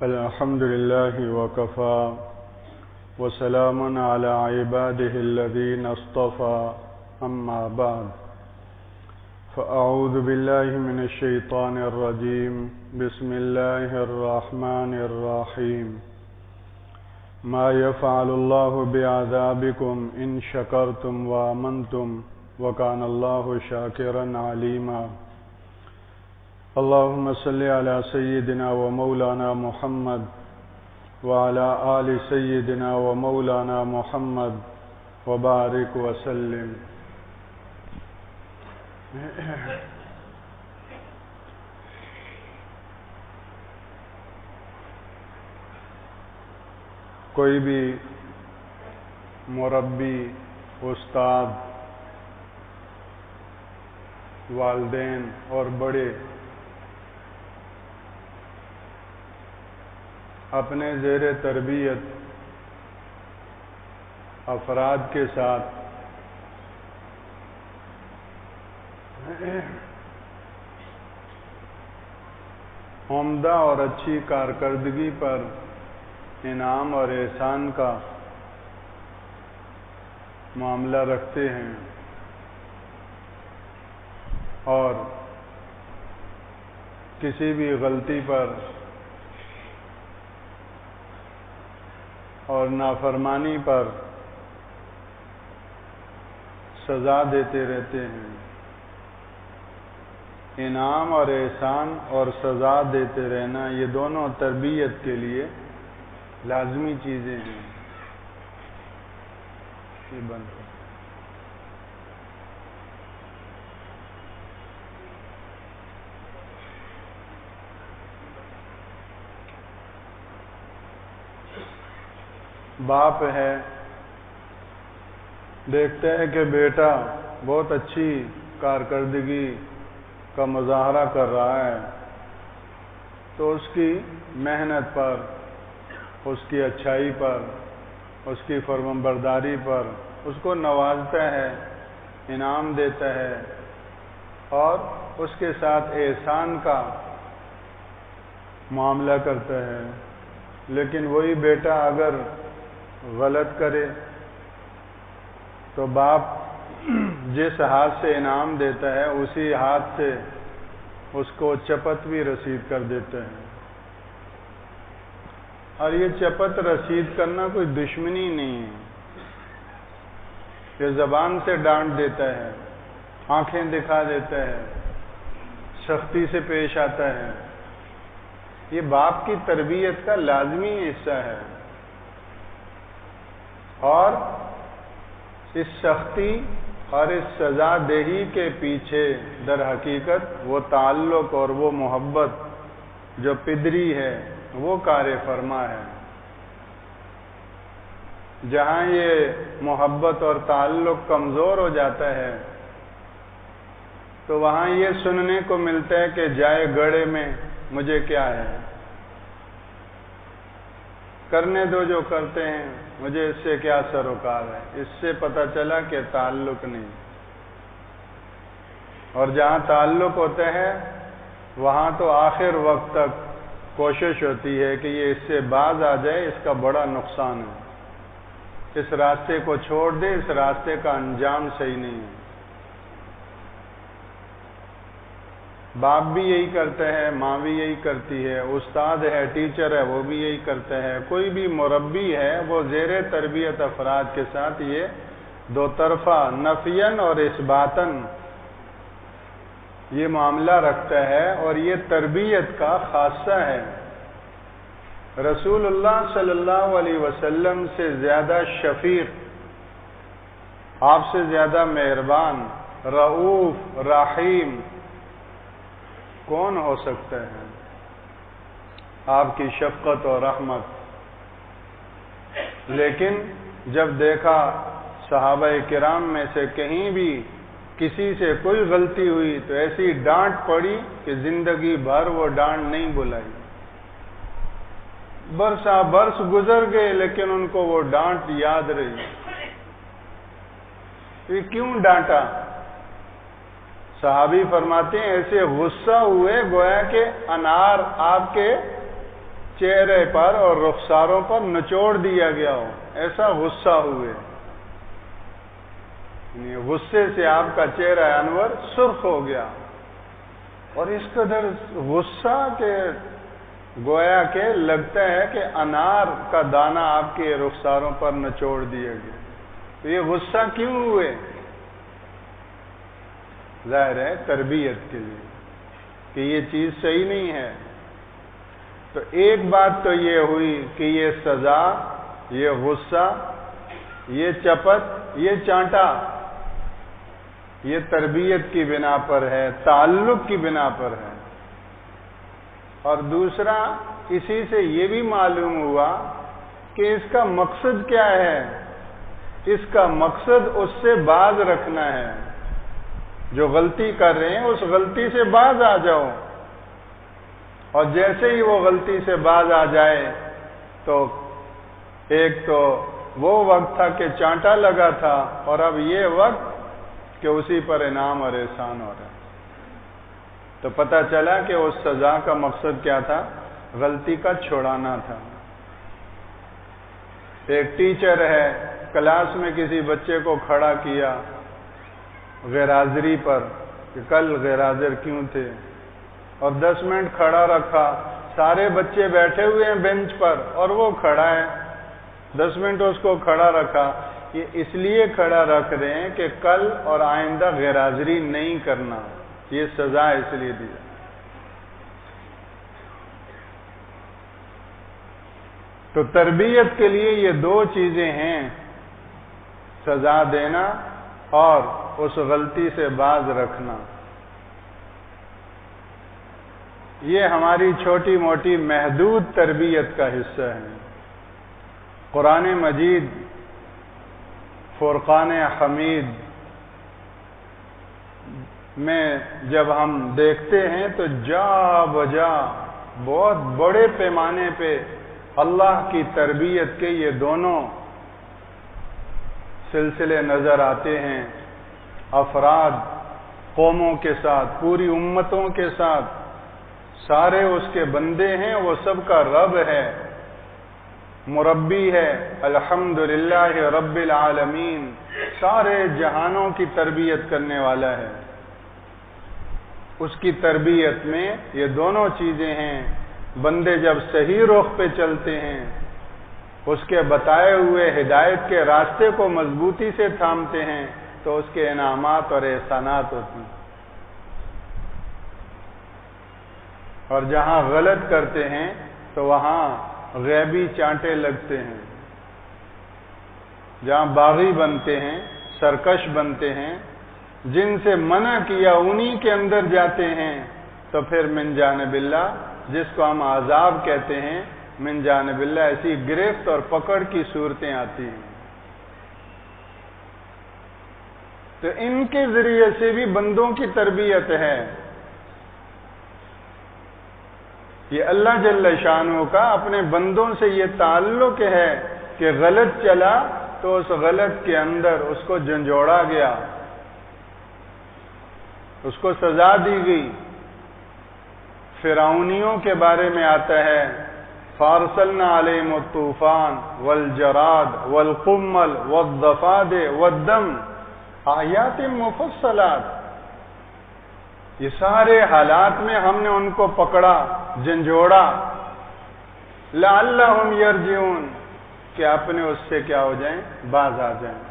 الحمد لله وكفى وسلام على عباده الذين اصطفى أما بعد فأعوذ بالله من الشيطان الرجيم بسم الله الرحمن الرحيم ما يفعل الله بعذابكم إن شكرتم وآمنتم وكان الله شاكرا عليما اللهم صل على سيدنا ومولانا محمد وعلى آل سيدنا ومولانا محمد وبارك وسلم. کوئی بھی مربی، استاد، والدین اور بڑے اپنے زیر تربیت افراد کے ساتھ عمدہ اور اچھی کارکردگی پر انعام اور احسان کا معاملہ رکھتے ہیں اور کسی بھی غلطی پر اور نافرمانی پر سزا دیتے رہتے ہیں. انعام اور احسان اور سزا دیتے رہنا یہ دونوں تربیت کے لیے لازمی چیزیں ہیں. یہ بند کر. باپ ہے، دیکھتے ہیں کہ بیٹا بہت اچھی کارکردگی کا مظاہرہ کر رہا ہے تو اس کی محنت پر، اس کی اچھائی پر، اس کی فرمانبرداری پر اس کو نوازتا ہے، انعام دیتا ہے اور اس کے ساتھ احسان کا معاملہ کرتا ہے. لیکن وہی بیٹا اگر غلط کرے تو باپ جس ہاتھ سے انعام دیتا ہے اسی ہاتھ سے اس کو چپت بھی رسید کر دیتا ہے. اور یہ چپت رسید کرنا کوئی دشمنی نہیں ہے، یہ زبان سے ڈانٹ دیتا ہے، آنکھیں دکھا دیتا ہے، سختی سے پیش آتا ہے. یہ باپ کی تربیت کا لازمی حصہ ہے اور اس سختی اور اس سزا دہی کے پیچھے در حقیقت وہ تعلق اور وہ محبت جو پدری ہے وہ کار فرما ہے. جہاں یہ محبت اور تعلق کمزور ہو جاتا ہے تو وہاں یہ سننے کو ملتا ہے کہ جائے گڑھے میں مجھے کیا ہے، کرنے دو جو کرتے ہیں، مجھے اس سے کیا سروکار ہے. اس سے پتہ چلا کہ تعلق نہیں. اور جہاں تعلق ہوتا ہے وہاں تو آخر وقت تک کوشش ہوتی ہے کہ یہ اس سے باز آ جائے، اس کا بڑا نقصان ہے، اس راستے کو چھوڑ دے، اس راستے کا انجام صحیح نہیں ہے. باپ بھی یہی کرتا ہے، ماں بھی یہی کرتی ہے، استاد ہے، ٹیچر ہے، وہ بھی یہی کرتا ہے. کوئی بھی مربی ہے وہ زیر تربیت افراد کے ساتھ یہ دو طرفہ نفیاً اور اثباتاً یہ معاملہ رکھتا ہے اور یہ تربیت کا خاصہ ہے. رسول اللہ صلی اللہ علیہ وسلم سے زیادہ شفیق، آپ سے زیادہ مہربان، رؤوف، رحیم کون ہو سکتا ہے؟ آپ کی شفقت اور رحمت. لیکن جب دیکھا صحابہ کرام میں سے کہیں بھی کسی سے کوئی غلطی ہوئی تو ایسی ڈانٹ پڑی کہ زندگی بھر وہ ڈانٹ نہیں بھلائی. برسا برس گزر گئے لیکن ان کو وہ ڈانٹ یاد رہی. یہ کیوں ڈانٹا؟ صحابی فرماتے ہیں ایسے غصہ ہوئے گویا کہ انار آپ کے چہرے پر اور رخساروں پر نچوڑ دیا گیا ہو، ایسا غصہ ہوئے، غصے سے آپ کا چہرہ انور سرخ ہو گیا، اور اس قدر غصہ کہ گویا کہ لگتا ہے کہ انار کا دانہ آپ کے رخساروں پر نچوڑ دیا گیا۔ تو یہ غصہ کیوں ہوئے؟ ظاہر ہے تربیت کے لیے کہ یہ چیز صحیح نہیں ہے۔ تو ایک بات تو یہ ہوئی کہ یہ سزا، یہ غصہ، یہ چپت، یہ چانٹا، یہ تربیت کی بنا پر ہے، تعلق کی بنا پر ہے۔ اور دوسرا، اسی سے یہ بھی معلوم ہوا کہ اس کا مقصد کیا ہے؟ اس کا مقصد اس سے باز رکھنا ہے، جو غلطی کر رہے ہیں اس غلطی سے باز آ جاؤ، اور جیسے ہی وہ غلطی سے باز آ جائے تو ایک تو وہ وقت تھا کہ چانٹا لگا تھا، اور اب یہ وقت کہ اسی پر انعام اور احسان ہو رہا ہے۔ تو پتہ چلا کہ اس سزا کا مقصد کیا تھا؟ غلطی کا چھڑانا تھا۔ ایک ٹیچر ہے، کلاس میں کسی بچے کو کھڑا کیا غیر حاضری پر کہ کل غیر حاضر کیوں تھے، اور 10 منٹ کھڑا رکھا، سارے بچے بیٹھے ہوئے ہیں بینچ پر اور وہ کھڑا ہے، 10 منٹ اس کو کھڑا رکھا۔ یہ اس لیے کھڑا رکھ رہے ہیں کہ کل اور آئندہ غیر حاضری نہیں کرنا، یہ سزا اس لیے دی۔ تو تربیت کے لیے یہ دو چیزیں ہیں، سزا دینا اور اس غلطی سے باز رکھنا۔ یہ ہماری چھوٹی موٹی محدود تربیت کا حصہ ہے۔ قرآن مجید فرقان حمید میں جب ہم دیکھتے ہیں تو جا بجا بہت بڑے پیمانے پہ اللہ کی تربیت کے یہ دونوں سلسلے نظر آتے ہیں، افراد قوموں کے ساتھ، پوری امتوں کے ساتھ، سارے اس کے بندے ہیں، وہ سب کا رب ہے، مربی ہے، الحمدللہ رب العالمین، سارے جہانوں کی تربیت کرنے والا ہے۔ اس کی تربیت میں یہ دونوں چیزیں ہیں۔ بندے جب صحیح رخ پہ چلتے ہیں، اس کے بتائے ہوئے ہدایت کے راستے کو مضبوطی سے تھامتے ہیں تو اس کے انعامات اور احسانات ہوتے ہیں، اور جہاں غلط کرتے ہیں تو وہاں غیبی چانٹے لگتے ہیں، جہاں باغی بنتے ہیں، سرکش بنتے ہیں، جن سے منع کیا انہی کے اندر جاتے ہیں، تو پھر من جانب اللہ، جس کو ہم عذاب کہتے ہیں، من جانب اللہ ایسی گرفت اور پکڑ کی صورتیں آتی ہیں۔ تو ان کے ذریعے سے بھی بندوں کی تربیت ہے۔ یہ اللہ جل شانہ کا اپنے بندوں سے یہ تعلق ہے کہ غلط چلا تو اس غلط کے اندر اس کو جھنجھوڑا گیا، اس کو سزا دی گئی۔ فرعونیوں کے بارے میں آتا ہے، فارسلنا علیہم الطوفان والجراد والقمل والضفادع والدم آیات مفصلات، یہ سارے حالات میں ہم نے ان کو پکڑا، جھنجھوڑا، لعلہم یرجعون، کہ اپنے اس سے کیا ہو جائیں، باز آ جائیں۔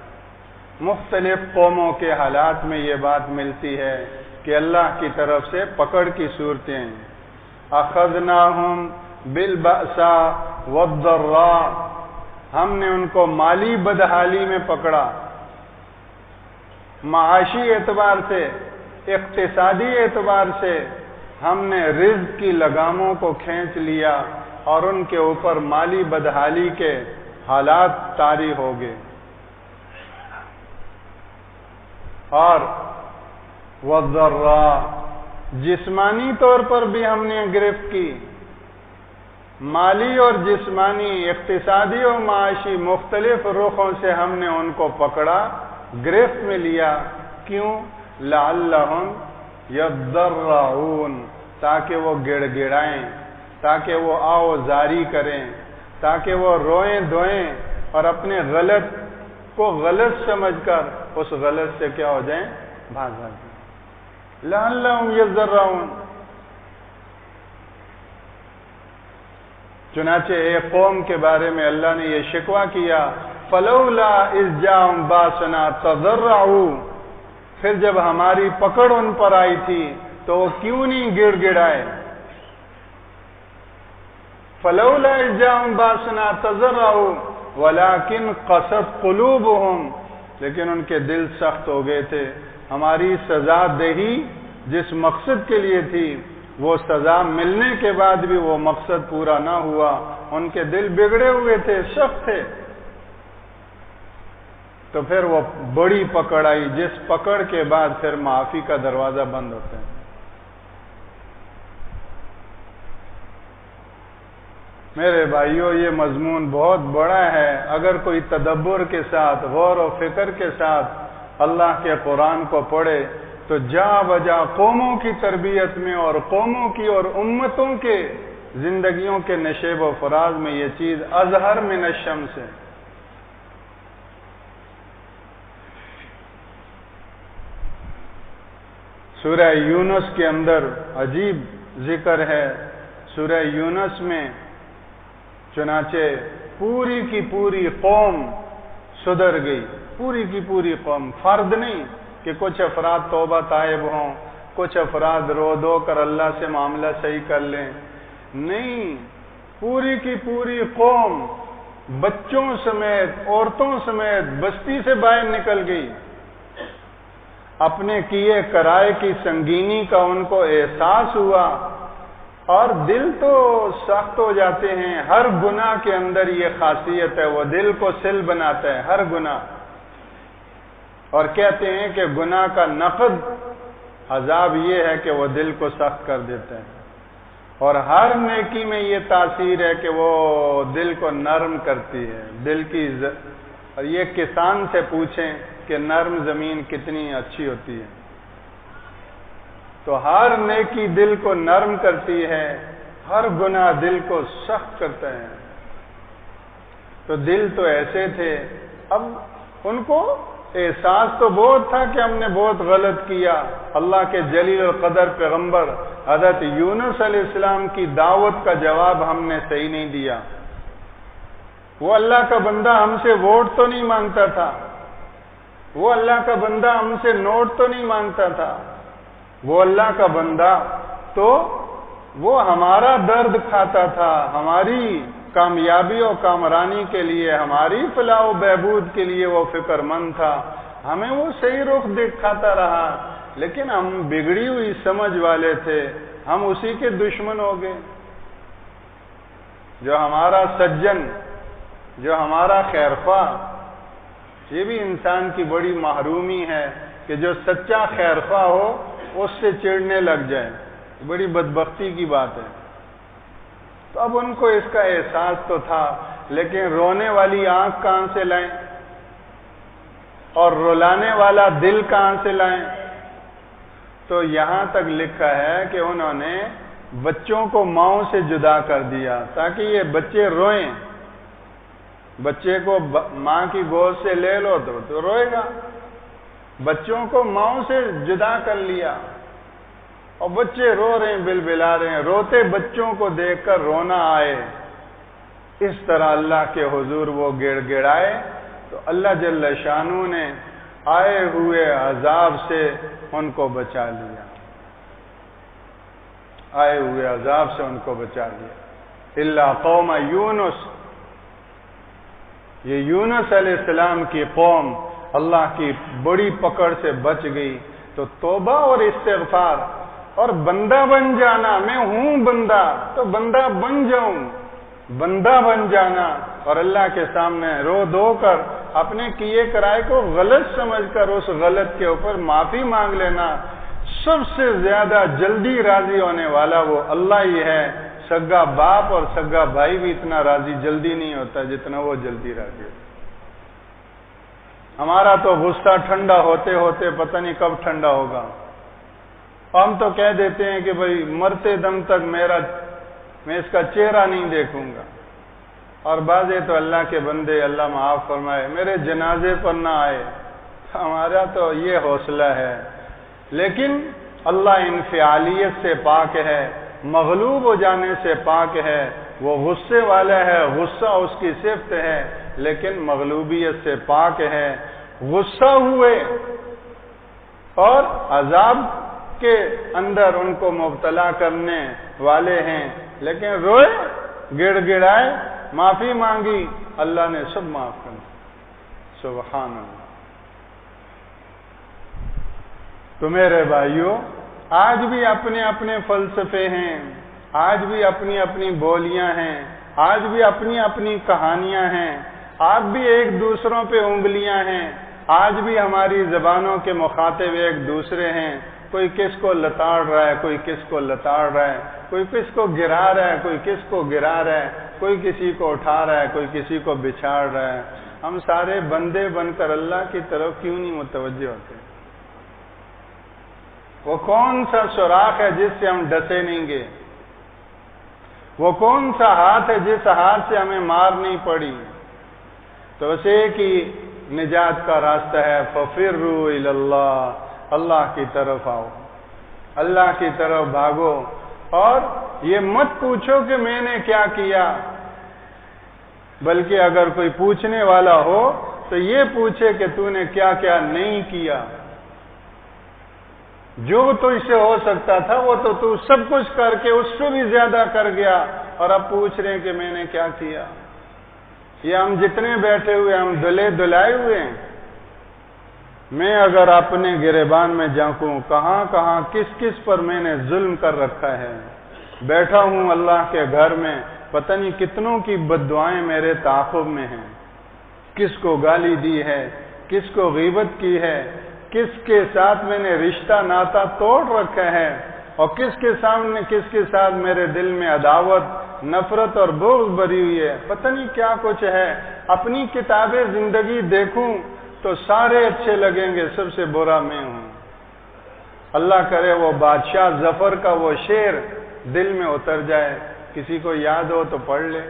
مختلف قوموں کے حالات میں یہ بات ملتی ہے کہ اللہ کی طرف سے پکڑ کی صورتیں، اخذناہم بالبأساء والضراء، ہم نے ان کو مالی بدحالی میں پکڑا، معاشی اعتبار سے، اقتصادی اعتبار سے ہم نے رزق کی لگاموں کو کھینچ لیا اور ان کے اوپر مالی بدحالی کے حالات طاری ہو گئے، اور والضراء، جسمانی طور پر بھی ہم نے گرفت کی، مالی اور جسمانی، اقتصادی اور معاشی مختلف رخوں سے ہم نے ان کو پکڑا، گرفت میں لیا۔ کیوں؟ لعلہم یضرعون، تاکہ وہ گڑ گڑائیں، تاکہ وہ آؤ زاری کریں، تاکہ وہ روئیں دھوئیں اور اپنے غلط کو غلط سمجھ کر اس غلط سے کیا ہو جائیں، بھاگ جائیں۔ لعلہم یضرعون۔ چنانچہ ایک قوم کے بارے میں اللہ نے یہ شکوہ کیا، فلولا اذ جاءہم باسنا تضرعوا، پھر جب ہماری پکڑ ان پر آئی تھی تو وہ کیوں نہیں گڑ گڑائے؟ فلولا اذ جاءہم باسنا تضرعوا ولکن قست قلوبہم، لیکن ان کے دل سخت ہو گئے تھے۔ ہماری سزا دہی جس مقصد کے لیے تھی وہ سزا ملنے کے بعد بھی وہ مقصد پورا نہ ہوا، ان کے دل بگڑے ہوئے تھے، سخت تھے۔ تو پھر وہ بڑی پکڑ آئی، جس پکڑ کے بعد پھر معافی کا دروازہ بند ہوتا ہے۔ میرے بھائیوں، یہ مضمون بہت بڑا ہے۔ اگر کوئی تدبر کے ساتھ، غور و فکر کے ساتھ اللہ کے قرآن کو پڑھے تو جا بجا قوموں کی تربیت میں اور قوموں کی اور امتوں کے زندگیوں کے نشیب و فراز میں یہ چیز اظہر من الشمس ہے۔ سورہ یونس کے اندر عجیب ذکر ہے۔ سورہ یونس میں چنانچہ پوری کی پوری قوم سدھر گئی، پوری کی پوری قوم، فرد نہیں کہ کچھ افراد توبہ طائب ہوں، کچھ افراد رو دو کر اللہ سے معاملہ صحیح کر لیں، نہیں، پوری کی پوری قوم بچوں سمیت، عورتوں سمیت بستی سے باہر نکل گئی۔ اپنے کیے کرائے کی سنگینی کا ان کو احساس ہوا، اور دل تو سخت ہو جاتے ہیں۔ ہر گناہ کے اندر یہ خاصیت ہے، وہ دل کو سل بناتا ہے، ہر گناہ۔ اور کہتے ہیں کہ گناہ کا نقد عذاب یہ ہے کہ وہ دل کو سخت کر دیتا ہے، اور ہر نیکی میں یہ تاثیر ہے کہ وہ دل کو نرم کرتی ہے، دل کی اور یہ کسان سے پوچھیں کہ نرم زمین کتنی اچھی ہوتی ہے۔ تو ہر نیکی دل کو نرم کرتی ہے، ہر گناہ دل کو سخت کرتا ہے۔ تو دل تو ایسے تھے، اب ان کو احساس تو بہت تھا کہ ہم نے بہت غلط کیا۔ اللہ کے جلیل القدر پیغمبر حضرت یونس علیہ السلام کی دعوت کا جواب ہم نے صحیح نہیں دیا۔ وہ اللہ کا بندہ ہم سے ووٹ تو نہیں مانگتا تھا، وہ اللہ کا بندہ ہم سے نوٹ تو نہیں مانگتا تھا، وہ اللہ کا بندہ تو وہ ہمارا درد کھاتا تھا، ہماری کامیابی اور کامرانی کے لیے، ہماری فلاح و بہبود کے لیے وہ فکر مند تھا، ہمیں وہ صحیح رخ دکھاتا رہا، لیکن ہم بگڑی ہوئی سمجھ والے تھے، ہم اسی کے دشمن ہو گئے۔ جو ہمارا سجن، جو ہمارا خیرخواہ، یہ بھی انسان کی بڑی محرومی ہے کہ جو سچا خیرخواہ ہو اس سے چڑھنے لگ جائے، بڑی بدبختی کی بات ہے۔ تو اب ان کو اس کا احساس تو تھا، لیکن رونے والی آنکھ کہاں سے لائیں اور رلانے والا دل کہاں سے لائیں؟ تو یہاں تک لکھا ہے کہ انہوں نے بچوں کو ماؤں سے جدا کر دیا تاکہ یہ بچے روئیں۔ بچے کو ماں کی گود سے لے لو تو روئے گا، بچوں کو ماؤں سے جدا کر لیا، اور بچے رو رہے ہیں، بلبلا رہے ہیں، روتے بچوں کو دیکھ کر رونا آئے۔ اس طرح اللہ کے حضور وہ گڑ گڑائے تو اللہ جل شانہ نے آئے ہوئے عذاب سے ان کو بچا لیا، آئے ہوئے عذاب سے ان کو بچا لیا۔ الا قوم یونس، یہ یونس علیہ السلام کی قوم اللہ کی بڑی پکڑ سے بچ گئی۔ تو توبہ اور استغفار اور بندہ بن جانا، میں ہوں بندہ تو بندہ بن جاؤں، بندہ بن جانا اور اللہ کے سامنے رو دھو کر اپنے کیے کرائے کو غلط سمجھ کر اس غلط کے اوپر معافی مانگ لینا، سب سے زیادہ جلدی راضی ہونے والا وہ اللہ ہی ہے۔ سگا باپ اور سگا بھائی بھی اتنا راضی جلدی نہیں ہوتا جتنا وہ جلدی راضی ہوتا۔ ہمارا تو غصہ ٹھنڈا ہوتے ہوتے پتہ نہیں کب ٹھنڈا ہوگا، ہم تو کہہ دیتے ہیں کہ بھئی مرتے دم تک میرا میں اس کا چہرہ نہیں دیکھوں گا۔ اور بعضے تو اللہ کے بندے، اللہ معاف فرمائے، میرے جنازے پر نہ آئے، ہمارا تو یہ حوصلہ ہے، لیکن اللہ انفعالیت سے پاک ہے، مغلوب ہو جانے سے پاک ہے، وہ غصے والا ہے، غصہ اس کی صفت ہے، لیکن مغلوبیت سے پاک ہے۔ غصہ ہوئے اور عذاب کے اندر ان کو مبتلا کرنے والے ہیں، لیکن روئے، گڑ گڑائے، معافی مانگی، اللہ نے سب معاف کر دیا۔ سبحان اللہ۔ تو میرے بھائیوں، آج بھی اپنے اپنے فلسفے ہیں، آج بھی اپنی اپنی بولیاں ہیں، آج بھی اپنی اپنی کہانیاں ہیں، آج بھی ایک دوسروں پہ انگلیاں ہیں، آج بھی ہماری زبانوں کے مخاطب ایک دوسرے ہیں۔ کوئی کس کو لتاڑ رہا ہے، کوئی کس کو لتاڑ رہا ہے، کوئی کس کو گرا رہا ہے، کوئی کس کو گرا رہا ہے، کوئی کسی کو اٹھا رہا ہے، کوئی کسی کو بچھاڑ رہا ہے۔ ہم سارے بندے بن کر اللہ کی طرف کیوں نہیں متوجہ ہوتے؟ وہ کون سا سوراخ ہے جس سے ہم ڈسے نہیں گے؟ وہ کون سا ہاتھ ہے جس ہاتھ سے ہمیں مار نہیں پڑی؟ تو اسے کہ نجات کا راستہ ہے، فَفِرُّوا إِلَى اللَّهِ، اللہ کی طرف آؤ، اللہ کی طرف بھاگو، اور یہ مت پوچھو کہ میں نے کیا کیا، بلکہ اگر کوئی پوچھنے والا ہو تو یہ پوچھے کہ تو نے کیا کیا نہیں کیا۔ جو تو اسے ہو سکتا تھا وہ تو سب کچھ کر کے اس سے بھی زیادہ کر گیا، اور اب پوچھ رہے ہیں کہ میں نے کیا کیا۔ یہ ہم جتنے بیٹھے ہوئے ہم دلے دلائے ہوئے ہیں۔ میں اگر اپنے گریبان میں جھانکوں، کہاں کہاں کس کس پر میں نے ظلم کر رکھا ہے۔ بیٹھا ہوں اللہ کے گھر میں، پتہ نہیں کتنوں کی بد دعائیں میرے تعاقب میں ہیں، کس کو گالی دی ہے، کس کو غیبت کی ہے، کس کے ساتھ میں نے رشتہ ناتا توڑ رکھا ہے، اور کس کے سامنے کس کے ساتھ میرے دل میں عداوت، نفرت اور بغض بھری ہوئی ہے، پتہ نہیں کیا کچھ ہے۔ اپنی کتابیں زندگی دیکھوں تو سارے اچھے لگیں گے، سب سے برا میں ہوں۔ اللہ کرے وہ بادشاہ ظفر کا وہ شعر دل میں اتر جائے، کسی کو یاد ہو تو پڑھ لے۔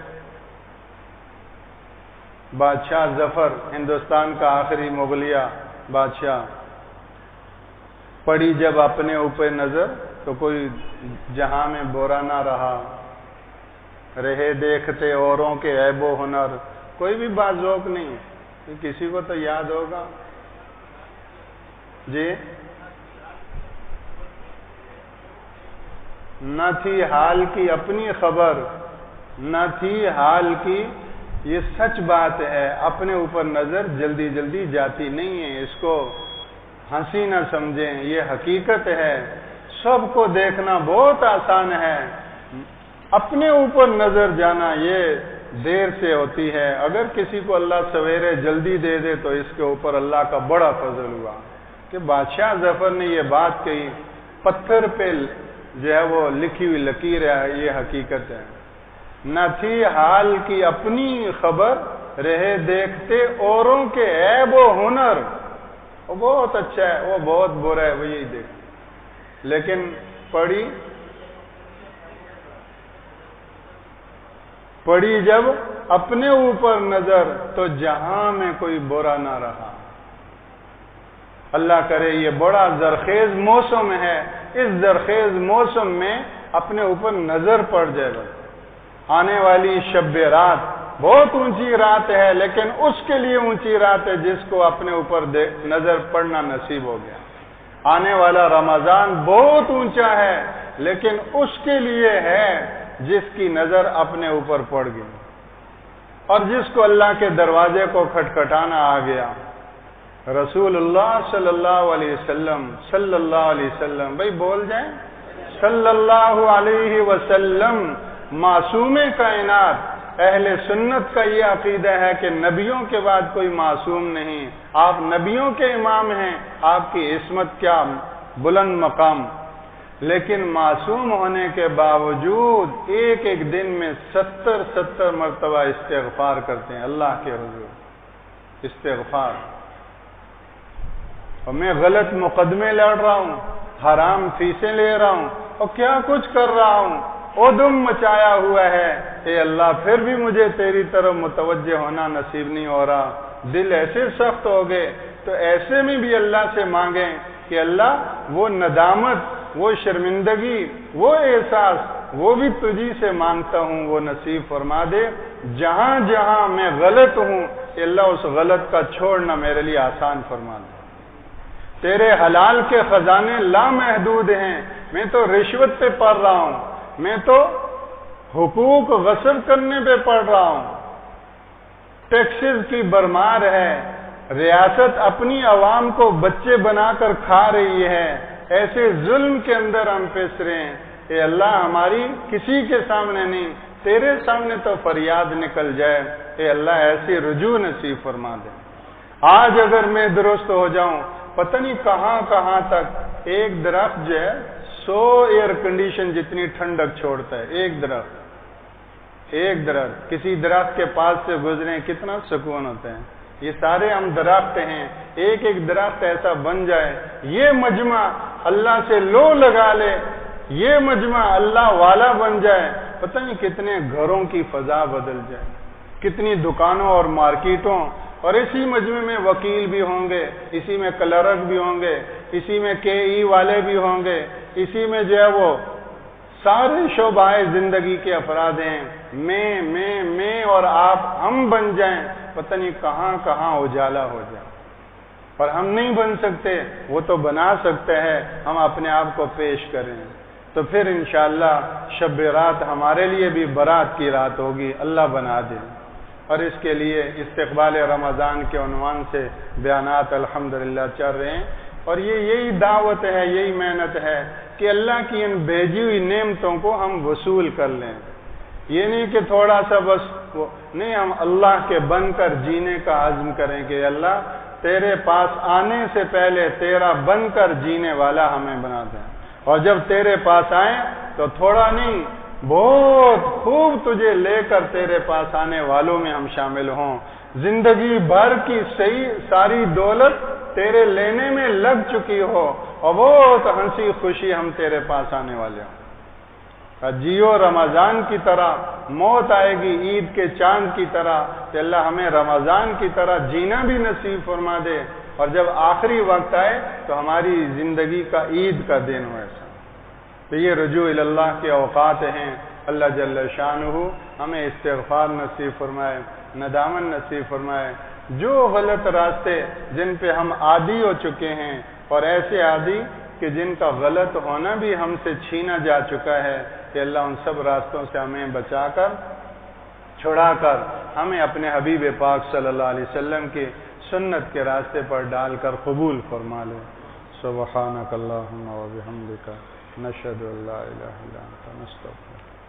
بادشاہ ظفر، ہندوستان کا آخری مغلیہ بادشاہ، پڑی جب اپنے اوپر نظر تو کوئی جہاں میں برا نہ رہا، رہے دیکھتے اوروں کے عیب و ہنر، کوئی بھی بات ذوق نہیں، کسی کو تو یاد ہوگا جی۔ نہ تھی حال کی اپنی خبر، نہ تھی حال کی، یہ سچ بات ہے، اپنے اوپر نظر جلدی جلدی جاتی نہیں ہے، اس کو ہنسی نہ سمجھیں، یہ حقیقت ہے۔ سب کو دیکھنا بہت آسان ہے، اپنے اوپر نظر جانا یہ دیر سے ہوتی ہے۔ اگر کسی کو اللہ سویرے جلدی دے دے تو اس کے اوپر اللہ کا بڑا فضل ہوا کہ بادشاہ ظفر نے یہ بات کہی، پتھر پہ جو ہے وہ لکھی ہوئی لکیر ہے، یہ حقیقت ہے۔ نہ تھی حال کی اپنی خبر، رہے دیکھتے اوروں کے عیب و ہنر، وہ بہت اچھا ہے، وہ بہت برا ہے، وہ یہی دیکھ، لیکن پڑی جب اپنے اوپر نظر تو جہاں میں کوئی برا نہ رہا۔ اللہ کرے یہ بڑا زرخیز موسم ہے، اس زرخیز موسم میں اپنے اوپر نظر پڑ جائے گا۔ آنے والی شب رات بہت اونچی رات ہے، لیکن اس کے لیے اونچی رات ہے جس کو اپنے اوپر نظر پڑنا نصیب ہو گیا۔ آنے والا رمضان بہت اونچا ہے، لیکن اس کے لیے ہے جس کی نظر اپنے اوپر پڑ گئی، اور جس کو اللہ کے دروازے کو کھٹکھٹانا آ گیا۔ رسول اللہ صلی اللہ علیہ وسلم بھائی بول جائیں، صلی اللہ علیہ وسلم معصوم کائنات۔ اہل سنت کا یہ عقیدہ ہے کہ نبیوں کے بعد کوئی معصوم نہیں، آپ نبیوں کے امام ہیں، آپ کی عصمت کیا بلند مقام، لیکن معصوم ہونے کے باوجود ایک ایک دن میں 70 مرتبہ استغفار کرتے ہیں اللہ کے حضور، استغفار۔ اور میں غلط مقدمے لڑ رہا ہوں، حرام فیسیں لے رہا ہوں، اور کیا کچھ کر رہا ہوں، ادم مچایا ہوا ہے، اے اللہ پھر بھی مجھے تیری طرف متوجہ ہونا نصیب نہیں ہو رہا، دل ایسے سخت ہو گئے، تو ایسے میں بھی اللہ سے مانگیں کہ اللہ وہ ندامت، وہ شرمندگی، وہ احساس، وہ بھی تجھی سے مانگتا ہوں، وہ نصیب فرما دے۔ جہاں جہاں میں غلط ہوں کہ اللہ اس غلط کا چھوڑنا میرے لیے آسان فرما دے۔ تیرے حلال کے خزانے لامحدود ہیں، میں تو رشوت پہ پڑ رہا ہوں، میں تو حقوق غصب کرنے پہ پڑ رہا ہوں، ٹیکسز کی برمار ہے، ریاست اپنی عوام کو بچے بنا کر کھا رہی ہے، ایسے ظلم کے اندر ہم پس رہے ہیں۔ اے اللہ ہماری کسی کے سامنے نہیں، تیرے سامنے تو فریاد نکل جائے، اے اللہ ایسی رجوع نصیب فرما دے۔ آج اگر میں درست ہو جاؤں، پتہ نہیں کہاں کہاں تک ایک درخت جو ہے 100 ایئر کنڈیشن جتنی ٹھنڈک چھوڑتا ہے، ایک درخت کسی درخت کے پاس سے گزرے کتنا سکون ہوتا ہے۔ یہ سارے ہم درخت ہیں، ایک ایک درخت ایسا بن جائے، یہ مجمع اللہ سے لو لگا لے، یہ مجمع اللہ والا بن جائے، پتہ نہیں کتنے گھروں کی فضا بدل جائے، کتنی دکانوں اور مارکیٹوں، اور اسی مجمع میں وکیل بھی ہوں گے، اسی میں کلرک بھی ہوں گے، اسی میں KE والے بھی ہوں گے، اسی میں جو ہے وہ سارے شعبہ زندگی کے افراد ہیں، میں اور آپ ہم بن جائیں، پتہ نہیں کہاں کہاں اجالا ہو جائے۔ اور ہم نہیں بن سکتے، وہ تو بنا سکتے ہیں، ہم اپنے آپ کو پیش کریں، تو پھر انشاءاللہ شب رات ہمارے لیے بھی برات کی رات ہوگی، اللہ بنا دے۔ اور اس کے لیے استقبال رمضان کے عنوان سے بیانات الحمدللہ چل رہے ہیں، اور یہی دعوت ہے، یہی محنت ہے کہ اللہ کی ان بھیجی ہوئی نعمتوں کو ہم وصول کر لیں۔ یہ نہیں کہ تھوڑا سا بس نہیں، ہم اللہ کے بن کر جینے کا عزم کریں کہ اللہ تیرے پاس آنے سے پہلے تیرا بن کر جینے والا ہمیں بنا دیں، اور جب تیرے پاس آئیں تو تھوڑا نہیں، بہت خوب تجھے لے کر تیرے پاس آنے والوں میں ہم شامل ہوں، زندگی بھر کی ساری دولت تیرے لینے میں لگ چکی ہو، اور بہت ہنسی خوشی ہم تیرے پاس آنے والے ہوں۔ جیو رمضان کی طرح، موت آئے گی عید کے چاند کی طرح، کہ اللہ ہمیں رمضان کی طرح جینا بھی نصیب فرما دے، اور جب آخری وقت آئے تو ہماری زندگی کا عید کا دن ہو ایسا۔ تو یہ رجوع اللہ کے اوقات ہیں، اللہ جل شانہ ہمیں استغفار نصیب فرمائے، ندامت نصیب فرمائے، جو غلط راستے جن پہ ہم عادی ہو چکے ہیں، اور ایسے عادی کہ جن کا غلط ہونا بھی ہم سے چھینا جا چکا ہے، کہ اللہ ان سب راستوں سے ہمیں بچا کر، چھڑا کر، ہمیں اپنے حبیب پاک صلی اللہ علیہ وسلم کی سنت کے راستے پر ڈال کر قبول فرما لے۔ سبحانک اللہم و بحمدک، نشہد ان لا الہ الا انت، نستغفرک۔